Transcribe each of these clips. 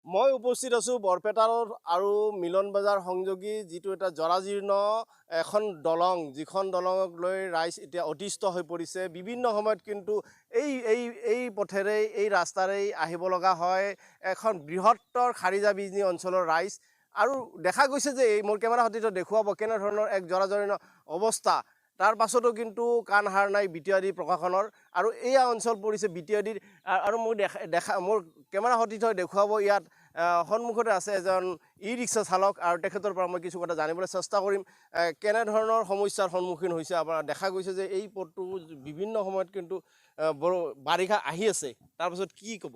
মই উপস্থিত আছোঁ বৰপেটাৰ আৰু মিলন বজাৰ সংযোগী যিটো এটা জৰাজীৰ্ণ এখন দলং, যিখন দলঙক লৈ ৰাইজ এতিয়া অতিষ্ঠ হৈ পৰিছে। বিভিন্ন সময়ত কিন্তু এই এই এই পথেৰেই এই ৰাস্তাৰেই আহিব লগা হয় এখন বৃহত্তৰ খাৰিজা বিজনী অঞ্চলৰ ৰাইজ। আৰু দেখা গৈছে যে এই মোৰ কেমেৰা সতীৰ্থ দেখুৱাব কেনেধৰণৰ এক জৰাজীৰ্ণ অৱস্থা। তাৰ পাছতো কিন্তু কাণ সাৰ নাই বিটিআৰডি প্ৰশাসনৰ। আৰু এয়া অঞ্চল পৰিছে বিটিআৰডিৰ। আৰু মই মোৰ কেমেৰা সতীৰ্থই দেখুৱাব ইয়াত সন্মুখতে আছে এজন ই ৰিক্সা চালক আৰু তেখেতৰ পৰা মই কিছু কথা জানিবলৈ চেষ্টা কৰিম। কেনেধৰণৰ সমস্যাৰ সন্মুখীন হৈছে আপোনাৰ দেখা গৈছে যে এই পথটো বিভিন্ন সময়ত কিন্তু বাৰিষা আহি আছে, তাৰপাছত কি ক'ব?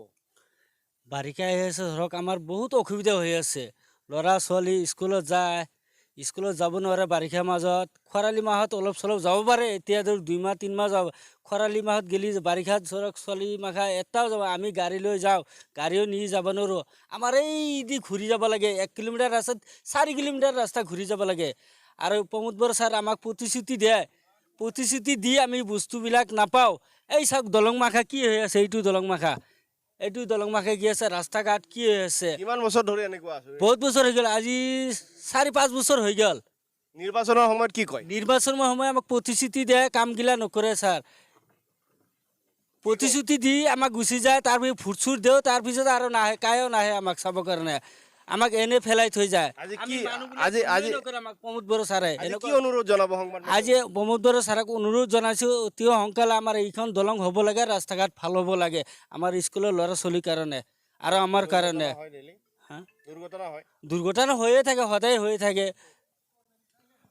বাৰিষা আহি আছে ধৰক আমাৰ বহুত অসুবিধা হৈ আছে। ল'ৰা ছোৱালী স্কুলত যায়, স্কুলত যাব নোৱাৰে বাৰিষাৰ মাজত। খৰালি মাহত অলপ চলপ যাব পাৰে, এতিয়া ধৰক 2 মাহ 3 মাহ যাব। খৰালি মাহত গেলি বাৰিষাত ধৰক ছোৱালী মাখা এটাও যাব, আমি গাড়ী লৈ যাওঁ, গাড়ীও নি যাব নোৱাৰোঁ। আমাৰ এই দি ঘূৰি যাব লাগে, 1 কিলোমিটাৰ ৰাস্তাত 4 কিলোমিটাৰ ৰাস্তা ঘূৰি যাব লাগে। আৰু প্ৰমোদ বড়ো ছাৰ আমাক প্ৰতিশ্ৰুতি দিয়ে, প্ৰতিশ্ৰুতি দি আমি বস্তুবিলাক নাপাওঁ। এই চাওক দলং মাখা কি হৈ আছে, এইটো দলং মাখা, এইটো দলং মাখা কি আছে, ৰাস্তা ঘাট কি হৈ আছে। কিমান বছৰ ধৰি এনেকুৱা আছে? বহুত বছৰ হৈ গ'ল, আজি 4-5 বছৰ হৈ গ'ল। নিৰ্বাচনৰ সময়ত কি কয়? নিৰ্বাচনৰ সময় আমাক প্ৰতিশ্ৰুতি দিয়ে, কামগিলা নকৰে ছাৰ। প্ৰতিশ্ৰুতি দি আমাক গুচি যায়, তাৰপিছত ভোট চুট দিওঁ, তাৰপিছত আৰু নাহে, কায়ো নাহে আমাক চাবৰ কাৰণে। আমাক এনে ফেলাই থৈ যায়। আমাক প্ৰমোদ বড়ো ছাৰে কি অনুৰোধ জনাব সংবাদ? আজি প্ৰমোদ বড়ো ছাৰক অনুৰোধ জনাইছোঁ, অতি সোনকালে আমাৰ এইখন দলং হ'ব লাগে, ৰাস্তা ঘাট ভাল হ'ব লাগে আমাৰ স্কুলৰ ল'ৰা ছোৱালীৰ কাৰণে আৰু আমাৰ কাৰণে। দুৰ্ঘটনা হৈয়ে থাকে, সদায় হৈয়ে থাকে।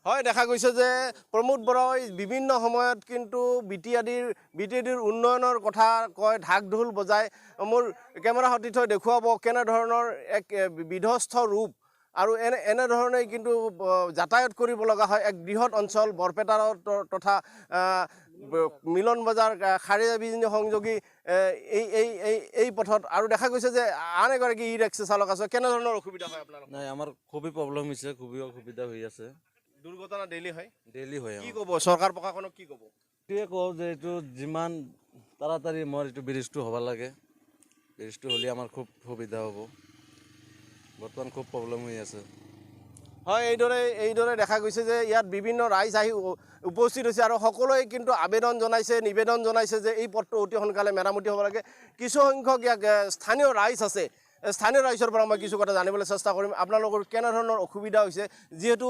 হয়, দেখা গৈছে যে প্ৰমোদ বড়োই বিভিন্ন সময়ত কিন্তু বিটিআৰডিৰ উন্নয়নৰ কথা কয়, ঢাক ঢোল বজায়। মোৰ কেমেৰা সতীৰ্থই দেখুৱাব কেনেধৰণৰ এক বিধ্বস্ত ৰূপ। আৰু এনেধৰণে কিন্তু যাতায়াত কৰিব লগা হয়। এক বৃহৎ অঞ্চল বৰপেটাৰ তথা মিলন বজাৰ খাৰিজা বিজনী সংযোগী এই পথত। আৰু দেখা গৈছে যে আন এগৰাকী ই ৰিক্সা চালক আছে। কেনেধৰণৰ অসুবিধা হয় আপোনালোকৰ? নাই, আমাৰ খুবেই প্ৰব্লেম হৈছে, খুবেই অসুবিধা হৈ আছে। দুৰ্ঘটনা ডেইলি হয়? ডেইলি হয়। কি ক'ব চৰকাৰ প্ৰশাসনক, কি ক'ব? এইটোৱে কওঁ যে এইটো যিমান তাড়াতাড়ি মোৰ এইটো ব্ৰিজটো হ'ব লাগে, ব্ৰিজটো হ'লে আমাৰ খুব সুবিধা হ'ব। বৰ্তমান খুব প্ৰব্লেম হৈ আছে। হয়, এইদৰে দেখা গৈছে যে ইয়াত বিভিন্ন ৰাইজ আহি উপস্থিত হৈছে আৰু সকলোৱে কিন্তু আবেদন জনাইছে, নিবেদন জনাইছে যে এই পথটো অতি সোনকালে মেৰামতি হ'ব লাগে। কিছু সংখ্যক ইয়াত স্থানীয় ৰাইজ আছে, স্থানীয় ৰাইজৰ পৰা মই কিছু কথা জানিবলৈ চেষ্টা কৰিম। আপোনালোকৰ কেনেধৰণৰ অসুবিধা হৈছে, যিহেতু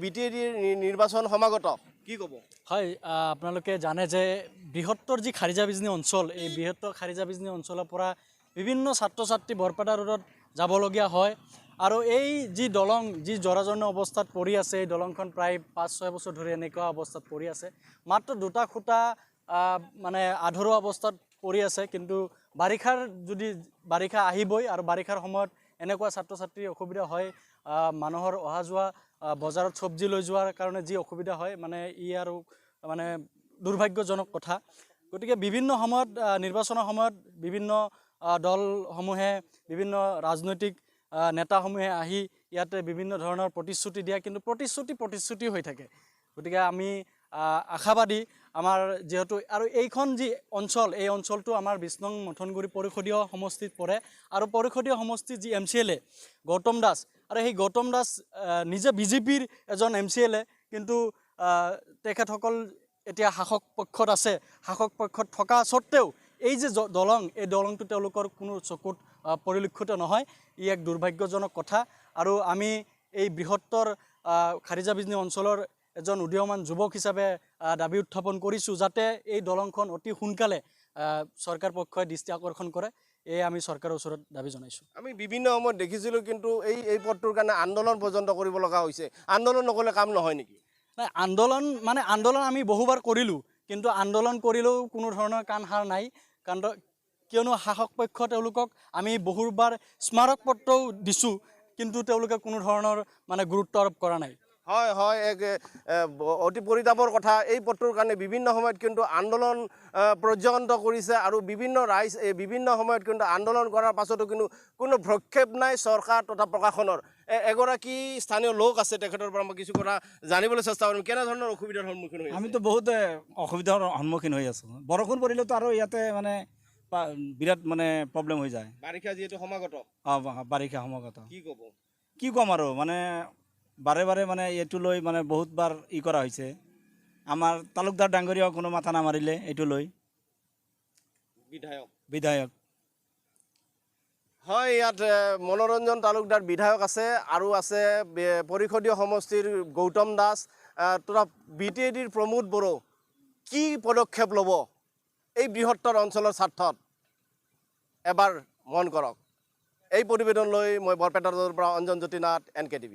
বিটিআৰডিৰ নিৰ্বাচন সমাগত, কি ক'ব? হয়, আপোনালোকে জানে যে বৃহত্তৰ যি খাৰিজা বিজনী অঞ্চল, এই বৃহত্তৰ খাৰিজা বিজনী অঞ্চলৰ পৰা বিভিন্ন ছাত্ৰ ছাত্ৰী বৰপেটা ৰোডত যাবলগীয়া হয়। আৰু এই যি দলং, যি জৰাজীৰ্ণ অৱস্থাত পৰি আছে, এই দলংখন প্ৰায় 5-6 বছৰ ধৰি এনেকুৱা অৱস্থাত পৰি আছে। মাত্ৰ 2টা খুঁটা মানে আধৰুৱা অৱস্থাত পৰি আছে। কিন্তু বাৰিষা আহিবই, আৰু বাৰিষাৰ সময়ত এনেকুৱা ছাত্ৰ ছাত্ৰীৰ অসুবিধা হয়। মানুহৰ অহা যোৱা, বজাৰত চব্জি লৈ যোৱাৰ কাৰণে যি অসুবিধা হয়, মানে আৰু মানে দুৰ্ভাগ্যজনক কথা। গতিকে বিভিন্ন সময়ত নিৰ্বাচনৰ সময়ত বিভিন্ন দলসমূহে, বিভিন্ন ৰাজনৈতিক নেতাসমূহে আহি ইয়াতে বিভিন্ন ধৰণৰ প্ৰতিশ্ৰুতি দিয়ে, কিন্তু প্ৰতিশ্ৰুতি হৈ থাকে। গতিকে আমি আশাবাদী, আমাৰ যিহেতু আৰু এইখন যি অঞ্চল, এই অঞ্চলটো আমাৰ 20 নং মথনগুৰি পৰিষদীয় সমষ্টিত পৰে। আৰু পৰিষদীয় সমষ্টিত যি MCLA গৌতম দাস, আৰু সেই গৌতম দাস নিজে বিজেপিৰ এজন MCLA, কিন্তু তেখেতসকল এতিয়া শাসক পক্ষত আছে। শাসক পক্ষত থকা স্বত্তেও এই যে দলং, এই দলংটো তেওঁলোকৰ কোনো চকুত পৰিলক্ষিত নহয়। ই এক দুৰ্ভাগ্যজনক কথা। আৰু আমি এই বৃহত্তৰ খাৰিজা বিজনী অঞ্চলৰ এজন উদীয়মান যুৱক হিচাপে দাবী উত্থাপন কৰিছোঁ, যাতে এই দলংখন অতি সোনকালে চৰকাৰ পক্ষই দৃষ্টি আকৰ্ষণ কৰে। এই আমি চৰকাৰৰ ওচৰত দাবী জনাইছোঁ। আমি বিভিন্ন সময়ত দেখিছিলোঁ কিন্তু এই পথটোৰ কাৰণে আন্দোলন পৰ্যন্ত কৰিব লগা হৈছে। আন্দোলন নকৰিলে কাম নহয় নেকি? নাই, আন্দোলন আমি বহুবাৰ কৰিলোঁ, কিন্তু আন্দোলন কৰিলেও কোনো ধৰণৰ কাণ সাৰ নাই। কিয়নো শাসক পক্ষ তেওঁলোকক আমি বহুবাৰ স্মাৰক পত্ৰও দিছোঁ, কিন্তু তেওঁলোকে কোনো ধৰণৰ মানে গুৰুত্ব আৰোপ কৰা নাই। হয়, এক অতি পৰিতাপৰ কথা। এই পথটোৰ কাৰণে বিভিন্ন সময়ত কিন্তু আন্দোলন পৰ্যন্ত কৰিছে, আৰু বিভিন্ন ৰাইজ বিভিন্ন সময়ত কিন্তু আন্দোলন কৰাৰ পাছতো কিন্তু কোনো ভ্ৰক্ষেপ নাই চৰকাৰ তথা প্ৰশাসনৰ। এগৰাকী স্থানীয় লোক আছে, তেখেতৰ পৰা মই কিছু কথা জানিবলৈ চেষ্টা কৰিম। কেনেধৰণৰ অসুবিধাৰ সন্মুখীন হৈ আছে? আমিতো বহুত অসুবিধাৰ সন্মুখীন হৈ আছোঁ। বৰষুণ পৰিলেতো আৰু ইয়াতে মানে বিৰাট মানে প্ৰব্লেম হৈ যায় বাৰিষা যিহেতু সমাগত বাৰিষা সমাগত কি ক'ব কি ক'ম আৰু মানে বাৰে বাৰে মানে এইটো লৈ মানে বহুতবাৰ কৰা হৈছে আমাৰ তালুকদাৰ ডাঙৰীয়াও কোনো মাথা নামাৰিলে এইটো লৈ বিধায়ক হয় ইয়াত মনোৰঞ্জন তালুকদাৰ বিধায়ক আছে আৰু আছে পৰিষদীয় সমষ্টিৰ গৌতম দাস তথা BTADৰ প্ৰমোদ বড়ো কি পদক্ষেপ ল'ব এই বৃহত্তৰ অঞ্চলৰ স্বাৰ্থত এবাৰ মন কৰক এই প্ৰতিবেদন লৈ মই বৰপেটাৰ পৰা অঞ্জন জ্যোতিনাথ NKTV